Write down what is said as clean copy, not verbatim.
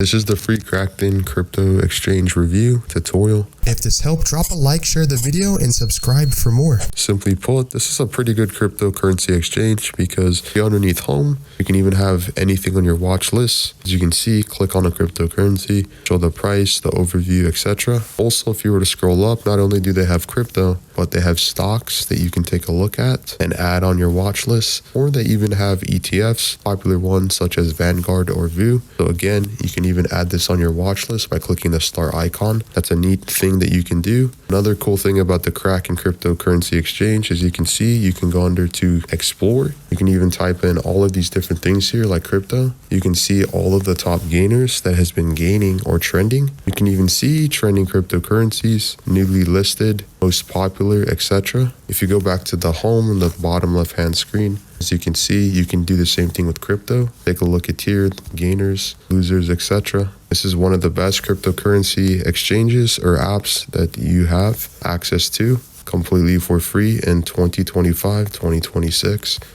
This is the free Kraken crypto exchange review tutorial. If this helped, drop a like, share the video, and subscribe for more. Simply put, this is a pretty good cryptocurrency exchange because underneath home, you can even have anything on your watch list. As you can see, click on a cryptocurrency, show the price, the overview, etc. Also, if you were to scroll up, not only do they have crypto, but they have stocks that you can take a look at and add on your watch list, or they even have ETFs, popular ones such as Vanguard or VU. So again, you can even add this on your watch list by clicking the star icon. That's a neat thing that you can do. Another cool thing about the Kraken cryptocurrency exchange is you can see you can go under to explore. You can even type in all of these different things here like crypto. You can see all of the top gainers that has been gaining or trending. You can even see trending cryptocurrencies, newly listed, most popular, etc. If you go back to the home on the bottom left hand screen, as you can see, you can do the same thing with crypto. Take a look at here, gainers, losers, etc. This is one of the best cryptocurrency exchanges or apps that you have access to completely for free in 2025, 2026.